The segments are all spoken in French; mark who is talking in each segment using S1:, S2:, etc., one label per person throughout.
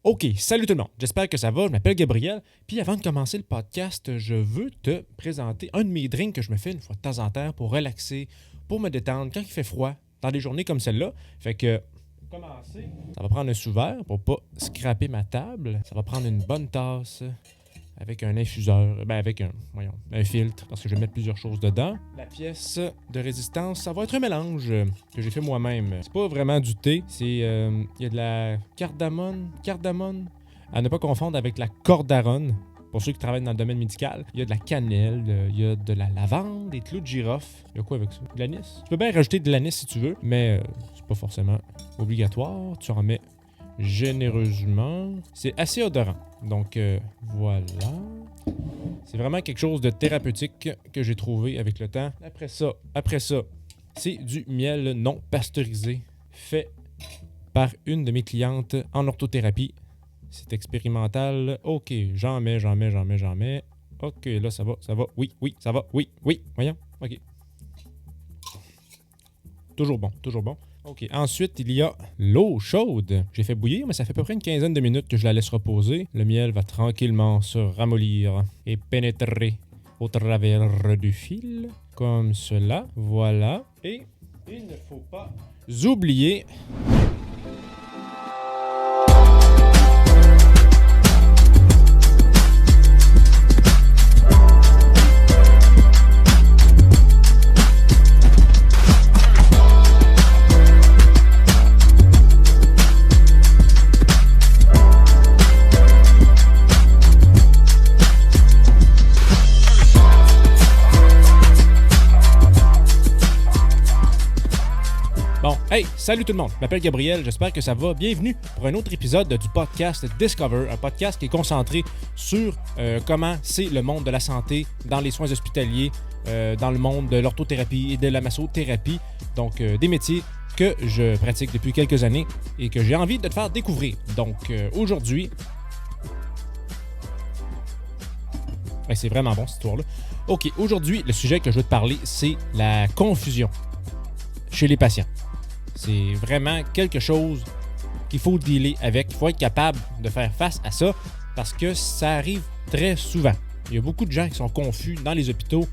S1: OK, salut tout le monde, j'espère que ça va, je m'appelle Gabriel, puis avant de commencer le podcast, je veux te présenter un de mes drinks que je me fais une fois de temps en temps pour relaxer, pour me détendre quand il fait froid, dans des journées comme celle-là. Fait que, pour commencer, ça va prendre un sous-verre pour pas scraper ma table, ça va prendre une bonne tasse avec un infuseur, avec un filtre, parce que je vais mettre plusieurs choses dedans. La pièce de résistance, ça va être un mélange que j'ai fait moi-même. C'est pas vraiment du thé, c'est il y a de la cardamone, à ne pas confondre avec la cordarone. Pour ceux qui travaillent dans le domaine médical, il y a de la cannelle, il y a de la lavande, des clous de girofle. Il y a quoi avec ça? De l'anis. Tu peux bien rajouter de l'anis si tu veux, mais c'est pas forcément obligatoire. Tu en mets généreusement. C'est assez odorant. Donc voilà. C'est vraiment quelque chose de thérapeutique que j'ai trouvé avec le temps. Après ça, c'est du miel non pasteurisé fait par une de mes clientes en orthothérapie. C'est expérimental. OK, j'en mets. OK, là, ça va. Oui, ça va. Oui. Voyons. OK. Toujours bon. OK. Ensuite, il y a l'eau chaude. J'ai fait bouillir, mais ça fait à peu près une quinzaine de minutes que je la laisse reposer. Le miel va tranquillement se ramollir et pénétrer au travers du fil. Comme cela. Voilà. Et il ne faut pas oublier... Bon, hey, salut tout le monde, je m'appelle Gabriel, j'espère que ça va. Bienvenue pour un autre épisode du podcast Discover, un podcast qui est concentré sur comment c'est le monde de la santé dans les soins hospitaliers, dans le monde de l'orthothérapie et de la massothérapie, donc des métiers que je pratique depuis quelques années et que j'ai envie de te faire découvrir. Donc aujourd'hui, c'est vraiment bon cette histoire-là. OK, aujourd'hui, le sujet que je veux te parler, c'est la confusion chez les patients. C'est vraiment quelque chose qu'il faut dealer avec. Il faut être capable de faire face à ça parce que ça arrive très souvent. Il y a beaucoup de gens qui sont confus dans les hôpitaux.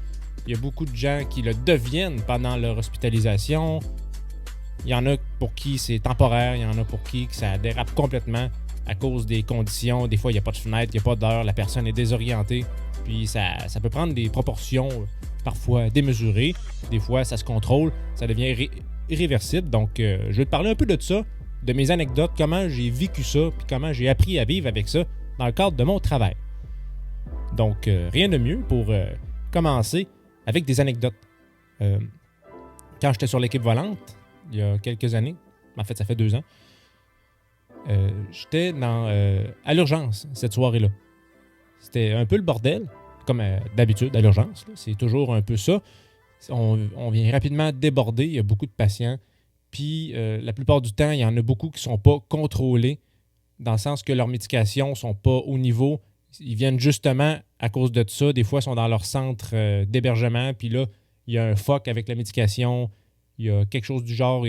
S1: Il y a beaucoup de gens qui le deviennent pendant leur hospitalisation. Il y en a pour qui c'est temporaire. Il y en a pour qui ça dérape complètement à cause des conditions. Des fois, il n'y a pas de fenêtre, il n'y a pas d'heure. La personne est désorientée. Puis ça peut prendre des proportions parfois démesurées. Des fois, ça se contrôle. Ça devient irréversible. Donc, je vais te parler un peu de ça, de mes anecdotes, comment j'ai vécu ça, puis comment j'ai appris à vivre avec ça dans le cadre de mon travail. Donc, rien de mieux pour commencer avec des anecdotes. Quand j'étais sur l'équipe volante, il y a quelques années, en fait, ça fait 2 ans, j'étais à l'urgence cette soirée-là. C'était un peu le bordel, comme d'habitude à l'urgence. Là. C'est toujours un peu ça. On vient rapidement déborder, il y a beaucoup de patients. Puis la plupart du temps, il y en a beaucoup qui ne sont pas contrôlés, dans le sens que leurs médications ne sont pas au niveau. Ils viennent justement à cause de ça. Des fois, ils sont dans leur centre d'hébergement. Puis là, il y a un fuck avec la médication. Il y a quelque chose du genre.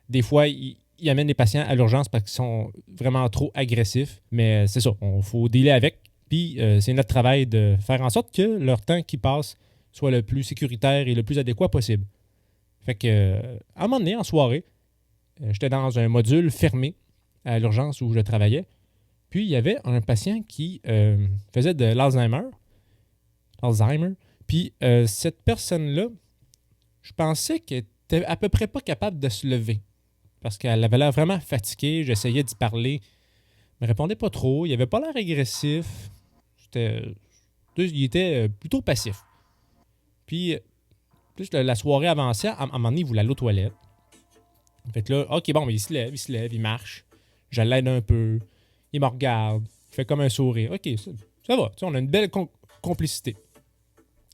S1: Des fois, ils amènent les patients à l'urgence parce qu'ils sont vraiment trop agressifs. Mais c'est ça, il faut dealer avec. Puis c'est notre travail de faire en sorte que leur temps qui passe soit le plus sécuritaire et le plus adéquat possible. Fait que, à un moment donné, en soirée, j'étais dans un module fermé à l'urgence où je travaillais. Puis, il y avait un patient qui faisait de l'Alzheimer. Puis, cette personne-là, je pensais qu'elle était à peu près pas capable de se lever. Parce qu'elle avait l'air vraiment fatiguée. J'essayais d'y parler. Il me répondait pas trop. Il avait pas l'air agressif. Il était plutôt passif. Puis, plus la soirée avançait, à un moment donné, il voulait aller aux toilettes. Fait que là, OK, bon, mais il se lève, il marche. Je l'aide un peu. Il me regarde. Il fait comme un sourire. OK, ça va. On a une belle complicité.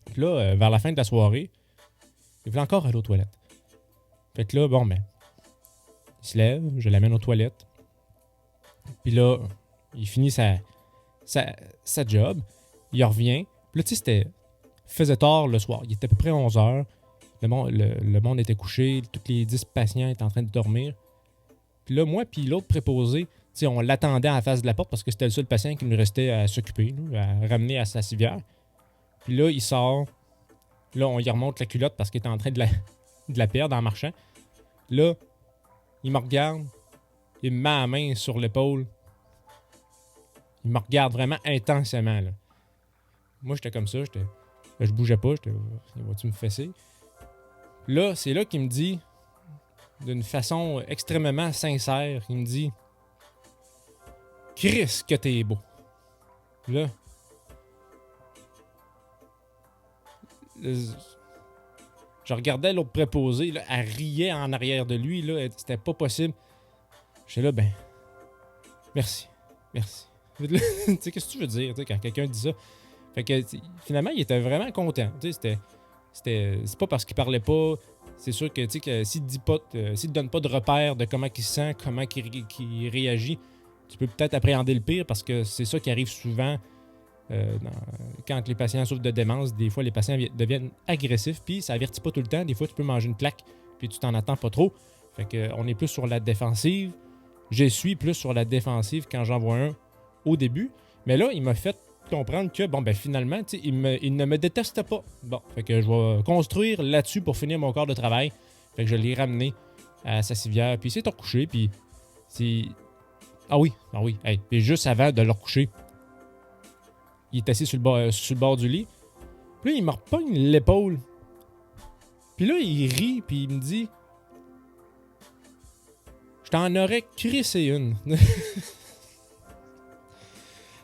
S1: Puis là, vers la fin de la soirée, il voulait encore aller aux toilettes. Fait que là, bon, ben, il se lève, je l'amène aux toilettes. Puis là, il finit sa job. Il revient. Puis là, tu sais, faisait tard le soir. Il était à peu près 11h. Le monde était couché. Tous les 10 patients étaient en train de dormir. Puis là, moi puis l'autre préposé, sais, on l'attendait à la face de la porte parce que c'était le seul patient qui nous restait à s'occuper, à ramener à sa civière. Puis là, il sort. Là, on y remonte la culotte parce qu'il était en train de la perdre en marchant. Là, il me regarde. Il me met la main sur l'épaule. Il me regarde vraiment intensément. Là. Moi, j'étais comme ça. Je bougeais pas. Va-tu me fesser? Là, c'est là qu'il me dit, d'une façon extrêmement sincère, il me dit « Chris, que t'es beau! » Là, je regardais l'autre préposé, là, elle riait en arrière de lui, là, c'était pas possible. J'étais là, ben, merci. Tu sais, qu'est-ce que tu veux dire, quand quelqu'un dit ça? Fait que, finalement, il était vraiment content. Tu sais, c'est pas parce qu'il parlait pas. C'est sûr que, tu sais, que s'il te donne pas de repères de comment il se sent, comment il réagit, tu peux peut-être appréhender le pire parce que c'est ça qui arrive souvent. Quand les patients souffrent de démence, des fois, les patients deviennent agressifs, puis ça avertit pas tout le temps. Des fois, tu peux manger une claque, puis tu t'en attends pas trop. Fait que on est plus sur la défensive. Je suis plus sur la défensive quand j'en vois un au début. Mais là, il m'a fait comprendre que, bon, ben finalement, il ne me déteste pas. Bon, fait que je vais construire là-dessus pour finir mon corps de travail. Fait que je l'ai ramené à sa civière, puis il s'est recouché, puis c'est... Ah oui, hey, puis juste avant de le recoucher, il est assis sur le bord du lit. Puis là, il me repogne l'épaule. Puis là, il rit, puis il me dit « Je t'en aurais crissé une. »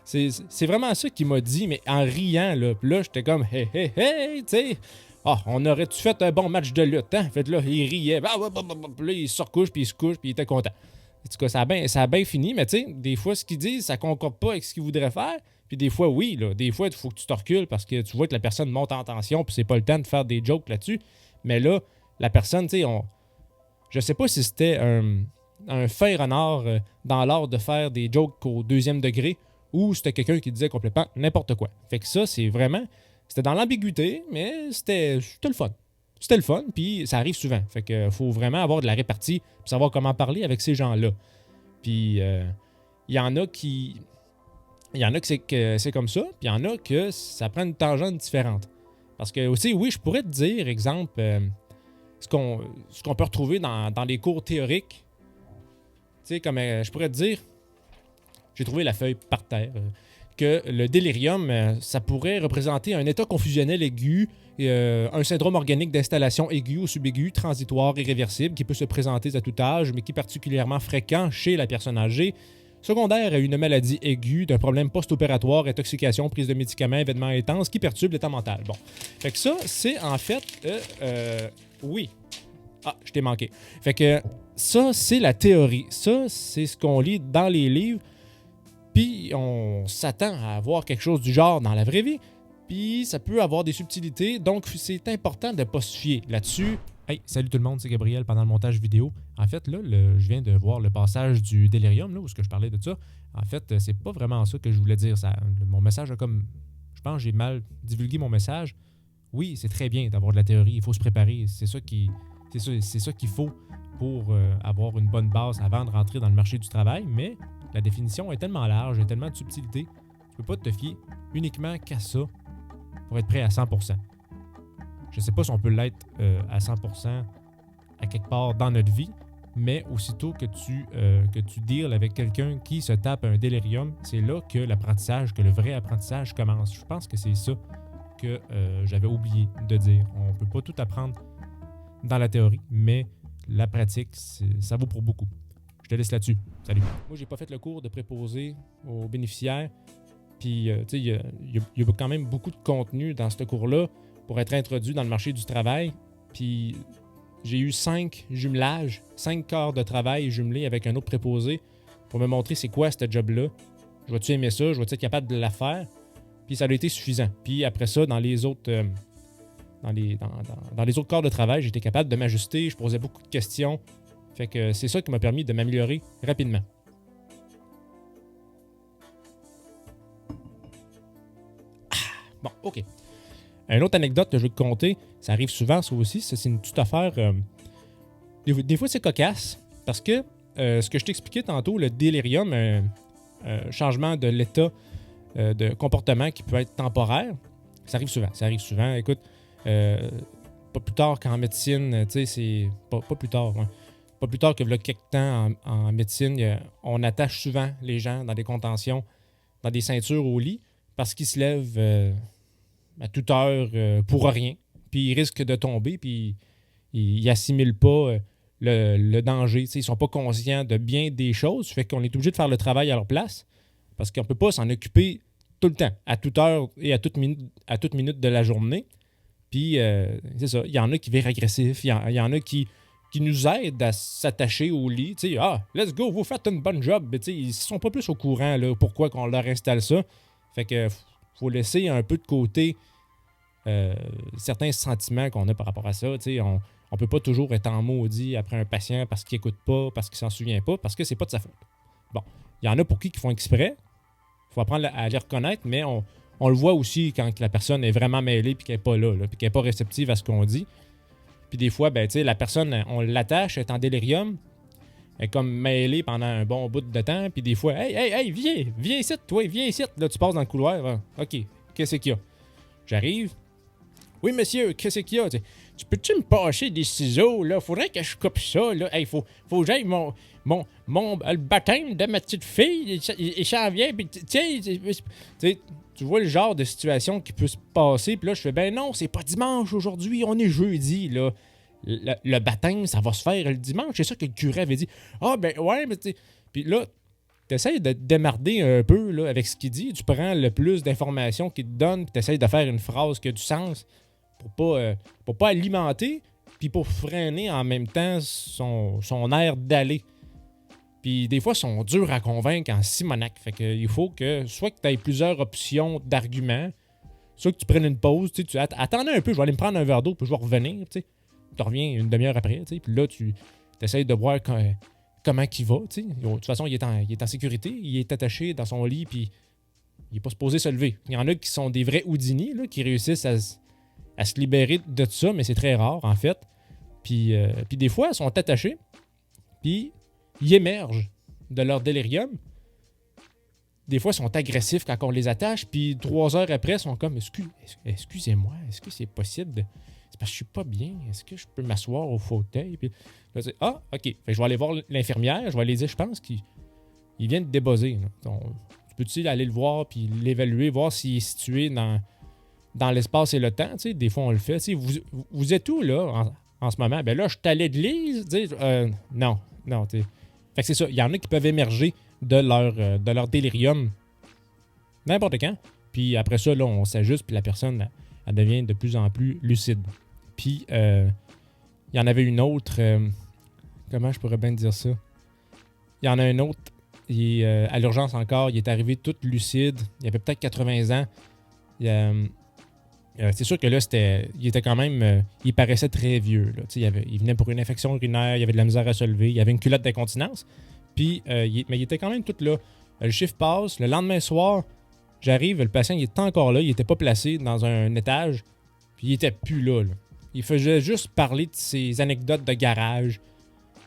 S1: C'est vraiment ça qu'il m'a dit, mais en riant, là. Puis là, j'étais comme « Hey, tu sais. Ah, on aurait-tu fait un bon match de lutte, hein? » Fait là, il riait. Puis là, il se recouche, puis il se couche, puis il était content. En tout cas, ça a bien fini, mais tu sais, des fois, ce qu'ils disent, ça concorde pas avec ce qu'ils voudraient faire. Puis des fois, oui, là. Des fois, il faut que tu te recules parce que tu vois que la personne monte en tension, puis c'est pas le temps de faire des jokes là-dessus. Mais là, la personne, tu sais, je sais pas si c'était un fin renard dans l'art de faire des jokes au 2e degré ou c'était quelqu'un qui disait complètement n'importe quoi. Fait que ça, c'est vraiment... C'était dans l'ambiguïté, mais c'était le fun. C'était le fun, puis ça arrive souvent. Fait que faut vraiment avoir de la répartie puis savoir comment parler avec ces gens-là. Puis il y en a qui... Il y en a que c'est comme ça, puis il y en a que ça prend une tangente différente. Parce que aussi, oui, je pourrais te dire, exemple, ce qu'on peut retrouver dans les cours théoriques. Tu sais, comme je pourrais te dire, j'ai trouvé la feuille par terre, que le délirium, ça pourrait représenter un état confusionnel aigu, un syndrome organique d'installation aiguë ou subaiguë, transitoire et réversible, qui peut se présenter à tout âge, mais qui est particulièrement fréquent chez la personne âgée, secondaire à une maladie aiguë, d'un problème post-opératoire, intoxication, prise de médicaments, événements intenses qui perturbent l'état mental. Bon. Fait que ça, c'est en fait... oui. Ah, je t'ai manqué. Fait que ça, c'est la théorie. Ça, c'est ce qu'on lit dans les livres. Puis on s'attend à avoir quelque chose du genre dans la vraie vie. Puis ça peut avoir des subtilités. Donc, c'est important de ne pas se fier là-dessus. Hey, salut tout le monde, c'est Gabriel pendant le montage vidéo. En fait, là, je viens de voir le passage du délirium, là, où je parlais de ça. En fait, c'est pas vraiment ça que je voulais dire. Mon message a comme... Je pense que j'ai mal divulgué mon message. Oui, c'est très bien d'avoir de la théorie. Il faut se préparer. C'est ça qu'il faut pour avoir une bonne base avant de rentrer dans le marché du travail. Mais la définition est tellement large, il y a tellement de subtilité. Tu peux pas te fier uniquement qu'à ça pour être prêt à 100%. Je ne sais pas si on peut l'être à 100% à quelque part dans notre vie, mais aussitôt que tu deals avec quelqu'un qui se tape un délirium, c'est là que le vrai apprentissage commence. Je pense que c'est ça que j'avais oublié de dire. On ne peut pas tout apprendre dans la théorie, mais la pratique, ça vaut pour beaucoup. Je te laisse là-dessus. Salut. Moi, j'ai pas fait le cours de préposé aux bénéficiaires. Puis, tu sais, il y a quand même beaucoup de contenu dans ce cours-là pour être introduit dans le marché du travail. Puis, j'ai eu 5 jumelages, 5 quarts de travail jumelés avec un autre préposé pour me montrer c'est quoi ce job-là. Je vais-tu aimer ça? Je vais-tu être capable de la faire? Puis, ça a été suffisant. Puis, après ça, dans les autres... dans les autres corps de travail, j'étais capable de m'ajuster, je posais beaucoup de questions. Fait que c'est ça qui m'a permis de m'améliorer rapidement. Bon, OK. Une autre anecdote que je vais te conter, ça arrive souvent, ça aussi, c'est une petite affaire... Des fois, c'est cocasse, parce que ce que je t'expliquais tantôt, le délirium, un changement de l'état de comportement qui peut être temporaire, ça arrive souvent. Écoute, pas plus tard qu'en médecine, tu sais, c'est... Pas plus tard, ouais. Pas plus tard que là, quelques temps en médecine, on attache souvent les gens dans des contentions, dans des ceintures au lit, parce qu'ils se lèvent à toute heure pour rien. Puis ils risquent de tomber, puis ils n'assimilent pas le danger. T'sais, ils ne sont pas conscients de bien des choses. Fait qu'on est obligé de faire le travail à leur place, parce qu'on ne peut pas s'en occuper tout le temps, à toute heure et à toute minute de la journée. Puis c'est ça, il y en a qui virent agressifs, il y en a qui nous aident à s'attacher au lit. T'sais, let's go, vous faites une bonne job. Mais ils ne sont pas plus au courant là, pourquoi qu'on leur installe ça. Fait que faut laisser un peu de côté certains sentiments qu'on a par rapport à ça. On ne peut pas toujours être en maudit après un patient parce qu'il n'écoute pas, parce qu'il s'en souvient pas, parce que c'est pas de sa faute. Bon, il y en a pour qui font exprès. Il faut apprendre à les reconnaître, mais on le voit aussi quand la personne est vraiment mêlée et qu'elle n'est pas là, puis qu'elle n'est pas réceptive à ce qu'on dit. Puis des fois, la personne, on l'attache, elle est en délirium, elle est comme mêlée pendant un bon bout de temps, puis des fois, hey, viens ici, toi, viens ici. Là, tu passes dans le couloir. OK, qu'est-ce qu'il y a? J'arrive. Oui, monsieur, qu'est-ce qu'il y a? Tu peux-tu me passer des ciseaux, là? Faudrait que je coupe ça, là. Hey, faut que j'aille le baptême de ma petite fille, et ça en vient, puis tu vois le genre de situation qui peut se passer, puis là, je fais, ben non, c'est pas dimanche aujourd'hui, on est jeudi, là. Le baptême, ça va se faire le dimanche, c'est ça que le curé avait dit. Ah, ben ouais, mais tu sais... Puis là, t'essayes de te démarder un peu, là, avec ce qu'il dit, tu prends le plus d'informations qu'il te donne, puis t'essayes de faire une phrase qui a du sens, pour pas alimenter, puis pour freiner en même temps son air d'aller. Puis des fois, ils sont durs à convaincre en simonac. Fait qu'il faut que soit que tu aies plusieurs options d'arguments, soit que tu prennes une pause, tu attendais un peu, je vais aller me prendre un verre d'eau, puis je vais revenir, tu reviens une demi-heure après, puis là, tu essayes de voir comment il va, tu sais. De toute façon, il est en sécurité, il est attaché dans son lit, puis il n'est pas supposé se lever. Il y en a qui sont des vrais Houdini, là, qui réussissent à se libérer de tout ça, mais c'est très rare, en fait. Puis des fois, ils sont attachés, puis ils émergent de leur délirium. Des fois, ils sont agressifs quand on les attache, puis 3 heures après, ils sont comme excusez-moi, est-ce que c'est possible c'est parce que je suis pas bien, est-ce que je peux m'asseoir au fauteuil? Puis là, OK. Fait que je vais aller voir l'infirmière, je vais aller dire, je pense qu'il vient de débosser. Donc, tu peux-tu aller le voir, puis l'évaluer, voir s'il est situé dans l'espace et le temps? T'sais, des fois, on le fait. Vous êtes où, là, en ce moment? Ben là, je suis à l'église. Non. Fait que c'est ça. Il y en a qui peuvent émerger de leur délirium n'importe quand. Puis après ça, là, on s'ajuste, puis la personne, elle devient de plus en plus lucide. Puis, il y en avait une autre... comment je pourrais bien dire ça? Il y en a un autre, il est à l'urgence encore, il est arrivé tout lucide. Il avait peut-être 80 ans. C'est sûr que là, il était quand même... il paraissait très vieux. Là. Il venait pour une infection urinaire, il avait de la misère à se lever, il avait une culotte d'incontinence. Puis, mais il était quand même tout là. Le chiffre passe. Le lendemain soir, j'arrive, le patient il était encore là, il n'était pas placé dans un étage, puis il était plus là. Il faisait juste parler de ses anecdotes de garage,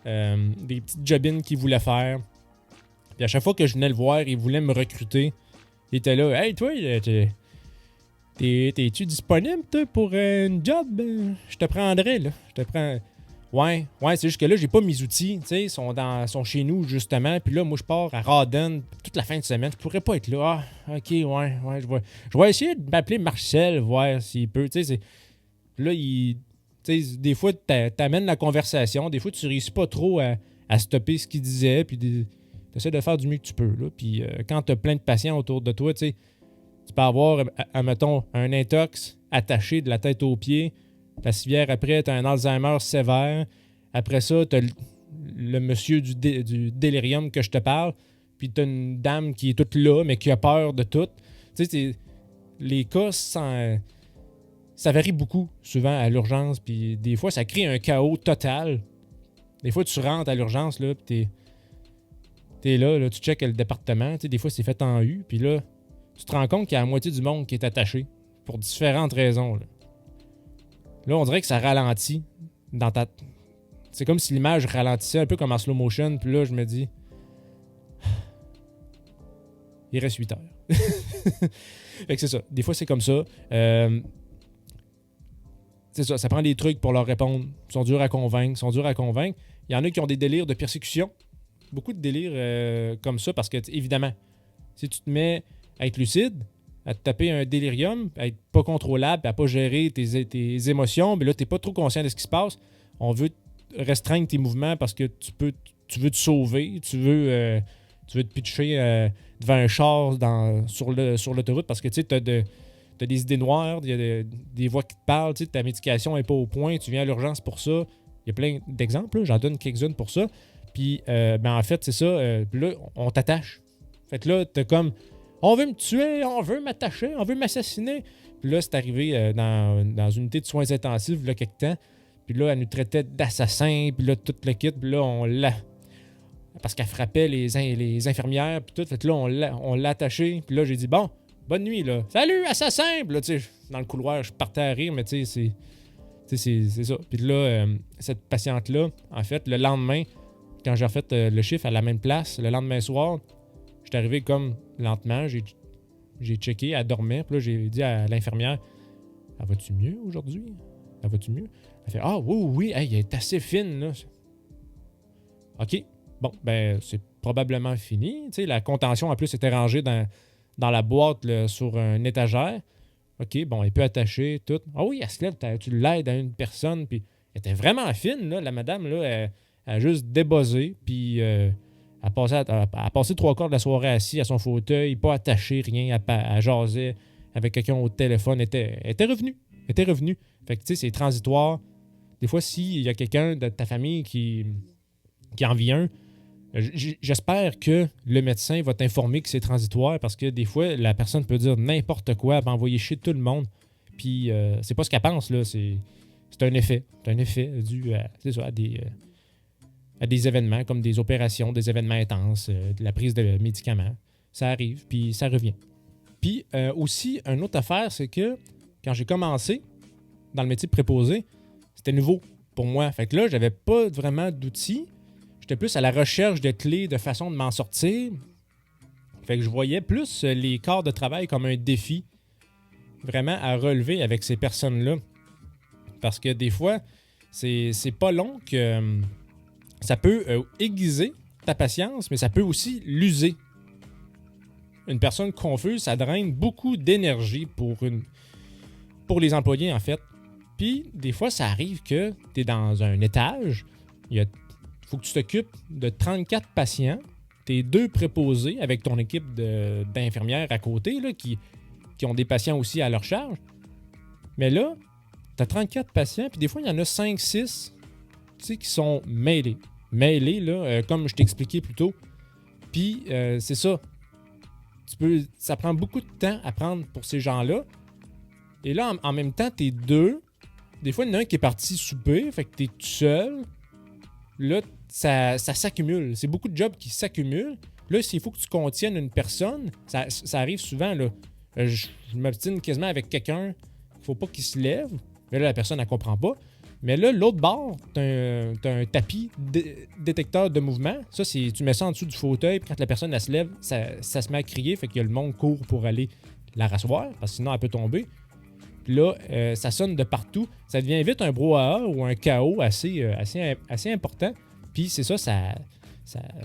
S1: des petites jobines qu'il voulait faire. Puis à chaque fois que je venais le voir, il voulait me recruter. Il était là, hey toi, t'es-tu disponible toi, pour une job? Je te prendrais là. Je te prends. Ouais, c'est juste que là, j'ai pas mes outils, tu sais, ils sont chez nous, justement, puis là, moi, je pars à Rawdon toute la fin de semaine, je pourrais pas être là. Ah, OK, ouais, je vais essayer de m'appeler Marcel, voir s'il peut, tu sais, là, tu sais, des fois, t'amènes la conversation, des fois, tu réussis pas trop à stopper ce qu'il disait, puis t'essaies de faire du mieux que tu peux, là, puis quand t'as plein de patients autour de toi, tu sais, tu peux avoir, admettons, un intox attaché de la tête aux pieds. La civière, après, t'as un Alzheimer sévère. Après ça, t'as le monsieur du délirium que je te parle. Puis t'as une dame qui est toute là, mais qui a peur de tout. Tu sais, les cas, ça varie beaucoup, souvent, à l'urgence. Puis des fois, ça crée un chaos total. Des fois, tu rentres à l'urgence, là, puis t'es là, tu checkes le département. Tu sais, des fois, c'est fait en U. Puis là, tu te rends compte qu'il y a la moitié du monde qui est attaché. Pour différentes raisons, là. Là, on dirait que ça ralentit dans c'est comme si l'image ralentissait un peu comme en slow motion. Puis là, je me dis, il reste 8 heures. Fait que c'est ça. Des fois, c'est comme ça. C'est ça. Ça prend des trucs pour leur répondre. Ils sont durs à convaincre. Il y en a qui ont des délires de persécution. Beaucoup de délires comme ça parce que, évidemment, si tu te mets à être lucide, à te taper un délirium, à être pas contrôlable, à pas gérer tes émotions, mais là, t'es pas trop conscient de ce qui se passe. On veut restreindre tes mouvements parce que tu veux te sauver, tu veux te pitcher devant un char sur l'autoroute parce que tu sais, t'as des idées noires, il y a des voix qui te parlent, tu sais, ta médication n'est pas au point, tu viens à l'urgence pour ça. Il y a plein d'exemples, là, j'en donne quelques-unes pour ça. Puis, en fait, c'est ça. Puis là, on t'attache. Fait que là, t'as comme, on veut me tuer, on veut m'attacher, on veut m'assassiner. Puis là, c'est arrivé dans une unité de soins intensifs, là, quelque temps. Puis là, elle nous traitait d'assassins, puis là, tout le kit. Puis là, on l'a... Parce qu'elle frappait les infirmières, puis tout. Fait que là, on l'a attaché. Puis là, j'ai dit, bon, bonne nuit, là. Salut, assassin! Puis là, tu sais, dans le couloir, je partais à rire, mais tu sais, c'est ça. Puis là, cette patiente-là, en fait, le lendemain, quand j'ai refait le chiffre à la même place, le lendemain soir, j'étais arrivé comme lentement, j'ai checké, elle dormait, puis là, j'ai dit à l'infirmière, « Elle va-tu mieux aujourd'hui? Elle va-tu mieux? » Elle fait, « Ah, oui, hey, elle est assez fine, là. » OK, bon, ben, c'est probablement fini. Tu sais, la contention, en plus, était rangée dans la boîte là, sur une étagère. OK, bon, elle peut attacher, tout. Ah oui, elle se lève, tu l'aides à une personne, puis elle était vraiment fine, là, la madame, là, elle a juste débossé, puis elle a passé 3 quarts de la soirée assise à son fauteuil, pas attaché, rien, elle jasait avec quelqu'un au téléphone, elle était revenue. Fait que, tu sais, c'est transitoire. Des fois, s'il y a quelqu'un de ta famille qui en vient, j'espère que le médecin va t'informer que c'est transitoire parce que des fois, la personne peut dire n'importe quoi, elle va envoyer chier tout le monde. Puis, c'est pas ce qu'elle pense, là. C'est un effet. C'est un effet dû à des événements comme des opérations, des événements intenses, de la prise de médicaments. Ça arrive, puis ça revient. Puis, aussi, une autre affaire, c'est que quand j'ai commencé dans le métier de préposé, c'était nouveau pour moi. Fait que là, j'avais pas vraiment d'outils. J'étais plus à la recherche de clés, de façons de m'en sortir. Fait que je voyais plus les quarts de travail comme un défi vraiment à relever avec ces personnes-là. Parce que des fois, c'est pas long que ça peut aiguiser ta patience, mais ça peut aussi l'user. Une personne confuse, ça draine beaucoup d'énergie pour les employés, en fait. Puis, des fois, ça arrive que tu es dans un étage, il faut que tu t'occupes de 34 patients, tu es 2 préposés avec ton équipe d'infirmières à côté là, qui ont des patients aussi à leur charge. Mais là, tu as 34 patients, puis des fois, il y en a 5-6 qui sont mêlés. Mêlés, là, comme je t'ai expliqué plus tôt. Puis, c'est ça. Ça prend beaucoup de temps à prendre pour ces gens-là. Et là, en même temps, t'es 2. Des fois, il y en a un qui est parti souper, fait que t'es tout seul. Là, ça s'accumule. C'est beaucoup de jobs qui s'accumulent. Là, s'il faut que tu contiennes une personne, ça arrive souvent, là. Je m'obstine quasiment avec quelqu'un. Il ne faut pas qu'il se lève. Mais là, la personne, elle ne comprend pas. Mais là, l'autre bord, t'as un tapis détecteur de mouvement. Ça, tu mets ça en dessous du fauteuil. Puis quand la personne, elle se lève, ça se met à crier. Fait que le monde court pour aller la rasseoir. Parce que sinon, elle peut tomber. Puis là, ça sonne de partout. Ça devient vite un brouhaha ou un chaos assez important. Puis c'est ça,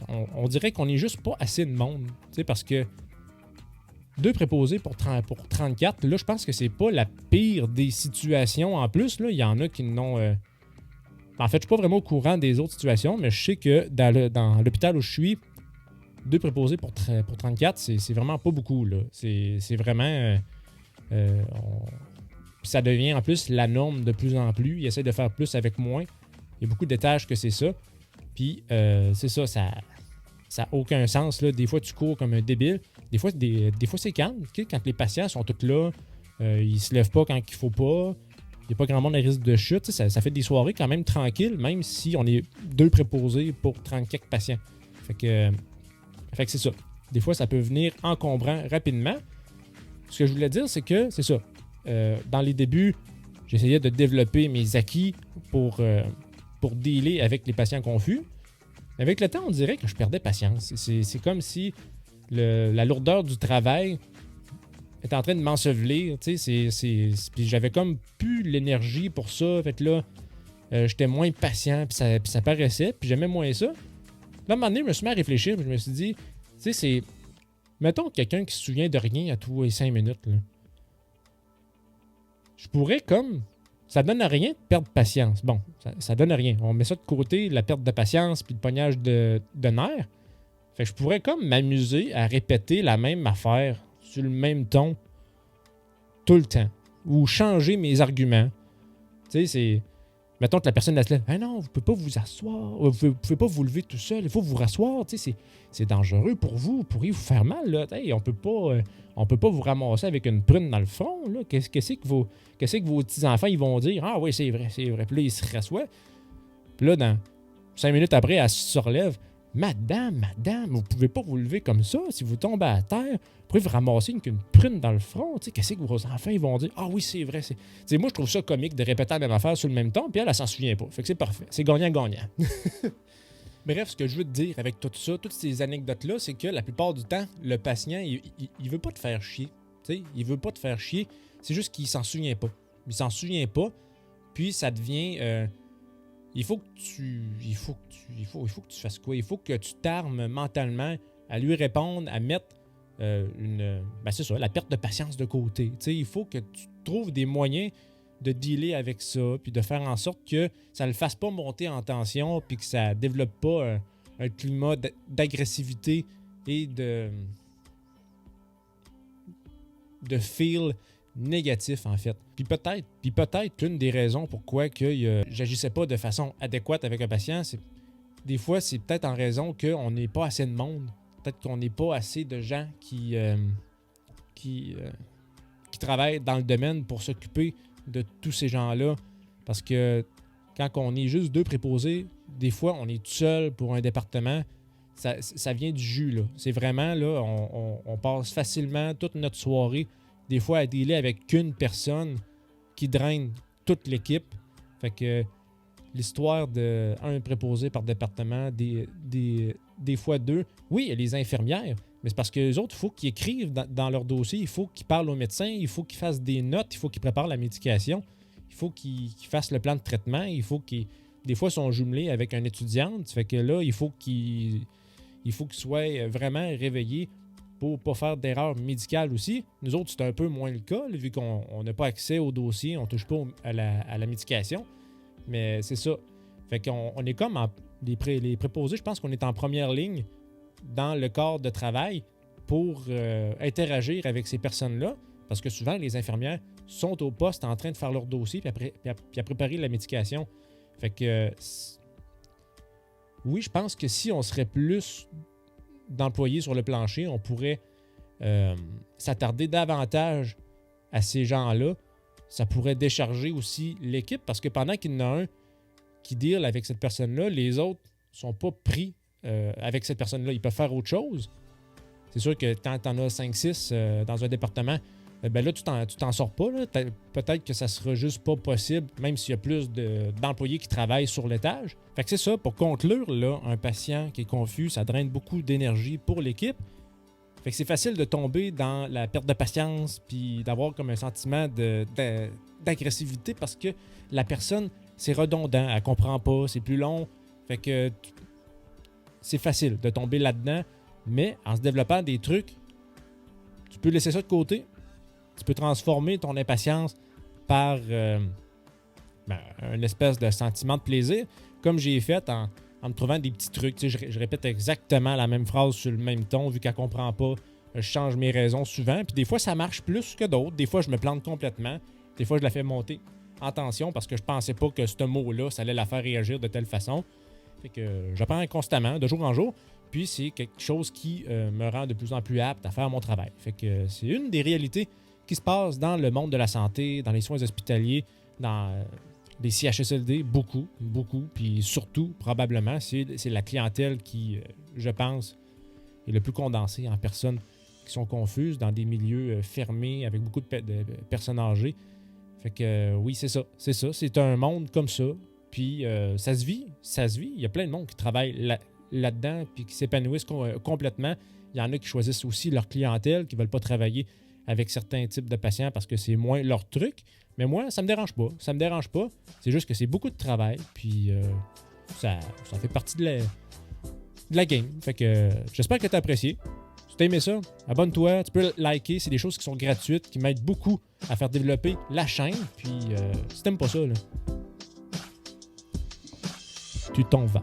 S1: on dirait qu'on n'est juste pas assez de monde. Tu sais, parce que 2 préposés pour 34, là, je pense que c'est pas la pire des situations. En plus, là, il y en a qui n'ont... En fait, je suis pas vraiment au courant des autres situations, mais je sais que dans l'hôpital où je suis, 2 préposés pour 34, c'est vraiment pas beaucoup, là. C'est vraiment... ça devient en plus la norme de plus en plus. Ils essaient de faire plus avec moins. Il y a beaucoup d'étages que c'est ça. Puis, c'est ça n'a aucun sens. Là. Des fois, tu cours comme un débile. Des fois, c'est calme. Quand les patients sont tous là, ils se lèvent pas quand il faut pas. Il n'y a pas grand monde à risque de chute. Ça fait des soirées quand même tranquilles, même si on est 2 préposés pour 34 patients. Fait que c'est ça. Des fois, ça peut venir encombrant rapidement. Ce que je voulais dire, c'est que c'est ça. Dans les débuts, j'essayais de développer mes acquis pour pour dealer avec les patients confus. Avec le temps, on dirait que je perdais patience. C'est comme si la lourdeur du travail était en train de m'ensevelir. Puis j'avais comme plus l'énergie pour ça. Fait que là, j'étais moins patient, puis ça paraissait, puis j'aimais moins ça. Là, à un moment donné, je me suis mis à réfléchir, puis je me suis dit, c'est... Mettons quelqu'un qui se souvient de rien à tous les 5 minutes, là. Je pourrais comme... Ça donne à rien de perdre patience. Bon, ça donne à rien. On met ça de côté, la perte de patience puis le pognage de nerfs. Fait que je pourrais comme m'amuser à répéter la même affaire sur le même ton tout le temps. Ou changer mes arguments. Tu sais, c'est... Mettons que la personne se lève. « Ah non, vous ne pouvez pas vous asseoir. Vous ne pouvez pas vous lever tout seul. Il faut vous rasseoir. Tu sais, c'est dangereux pour vous. Vous pourriez vous faire mal. Là. Hey, on peut pas vous ramasser avec une prune dans le front. Là. Qu'est-ce que vos petits-enfants ils vont dire? Ah oui, c'est vrai. Puis là, ils se rassoient. Puis là, 5 minutes après, elle se relève. Madame, vous pouvez pas vous lever comme ça. Si vous tombez à terre, vous pouvez vous ramasser qu'une prune dans le front. Qu'est-ce que vos enfants ils vont dire? Ah oui, c'est vrai. Moi, je trouve ça comique de répéter la même affaire sur le même ton, puis elle s'en souvient pas. Fait que c'est parfait. C'est gagnant-gagnant. Bref, ce que je veux te dire avec tout ça, toutes ces anecdotes-là, c'est que la plupart du temps, le patient, il veut pas te faire chier. Il veut pas te faire chier. C'est juste qu'il s'en souvient pas. Il s'en souvient pas, puis ça devient... Il faut que tu fasses quoi? Il faut que tu t'armes mentalement à lui répondre, à mettre c'est ça, la perte de patience de côté. Il faut que tu trouves des moyens de dealer avec ça, puis de faire en sorte que ça ne le fasse pas monter en tension, puis que ça ne développe pas un climat d'agressivité et de feel négatif, en fait. Puis peut-être qu'une des raisons pourquoi j'agissais pas de façon adéquate avec un patient, des fois, c'est peut-être en raison qu'on n'est pas assez de monde. Peut-être qu'on n'est pas assez de gens qui travaillent dans le domaine pour s'occuper de tous ces gens-là. Parce que quand on est juste 2 préposés, des fois, on est tout seul pour un département. Ça vient du jus, là. C'est vraiment, là, on passe facilement toute notre soirée des fois à dealer avec qu'une personne qui draine toute l'équipe. Fait que l'histoire de un préposé par département, des fois 2, oui, il y a les infirmières, mais c'est parce que les autres, il faut qu'ils écrivent dans leur dossier, il faut qu'ils parlent au médecin, il faut qu'ils fassent des notes, il faut qu'ils préparent la médication, il faut qu'ils fassent le plan de traitement, il faut qu'ils... Des fois, ils sont jumelés avec un étudiante, fait que là, il faut qu'ils soient vraiment réveillés pour pas faire d'erreurs médicales aussi. Nous autres, c'est un peu moins le cas, là, vu qu'on n'a pas accès au dossier, on ne touche pas à la médication. Mais c'est ça. Fait qu'on est comme les préposés, je pense qu'on est en première ligne dans le corps de travail pour interagir avec ces personnes-là. Parce que souvent, les infirmières sont au poste en train de faire leur dossier puis à préparer la médication. Fait que oui, je pense que si on serait plus d'employés sur le plancher, on pourrait s'attarder davantage à ces gens-là. Ça pourrait décharger aussi l'équipe parce que pendant qu'il y en a un qui deal avec cette personne-là, les autres sont pas pris avec cette personne-là. Ils peuvent faire autre chose. C'est sûr que quand tu en as 5-6 dans un département, là, tu t'en sors pas. Là. Peut-être que ça sera juste pas possible, même s'il y a plus d'employés qui travaillent sur l'étage. Fait que c'est ça, pour conclure, là, un patient qui est confus, ça draine beaucoup d'énergie pour l'équipe. Fait que c'est facile de tomber dans la perte de patience puis d'avoir comme un sentiment d'agressivité parce que la personne, c'est redondant, elle comprend pas, c'est plus long. Fait que c'est facile de tomber là-dedans, mais en se développant des trucs, tu peux laisser ça de côté. Tu peux transformer ton impatience par une espèce de sentiment de plaisir, comme j'ai fait en me trouvant des petits trucs. Tu sais, je répète exactement la même phrase sur le même ton, vu qu'elle ne comprend pas. Je change mes raisons souvent. Puis des fois, ça marche plus que d'autres. Des fois, je me plante complètement. Des fois, je la fais monter en tension parce que je pensais pas que ce mot-là, ça allait la faire réagir de telle façon. Fait que j'apprends constamment, de jour en jour. Puis c'est quelque chose qui me rend de plus en plus apte à faire mon travail. Fait que c'est une des réalités qui se passe dans le monde de la santé, dans les soins hospitaliers, dans les CHSLD, beaucoup, puis surtout, probablement, c'est la clientèle qui, je pense, est le plus condensée en personnes qui sont confuses dans des milieux fermés avec beaucoup de personnes âgées. Fait que oui, c'est ça. C'est un monde comme ça, Puis ça se vit. Il y a plein de monde qui travaille là-dedans puis qui s'épanouissent complètement. Il y en a qui choisissent aussi leur clientèle, qui ne veulent pas travailler avec certains types de patients parce que c'est moins leur truc. Mais moi, ça me dérange pas. Ça me dérange pas. C'est juste que c'est beaucoup de travail. Puis ça fait partie de la game. Fait que j'espère que tu as apprécié. Si tu as aimé ça, abonne-toi. Tu peux liker. C'est des choses qui sont gratuites, qui m'aident beaucoup à faire développer la chaîne. Puis si t'aimes pas ça, là, tu t'en vas.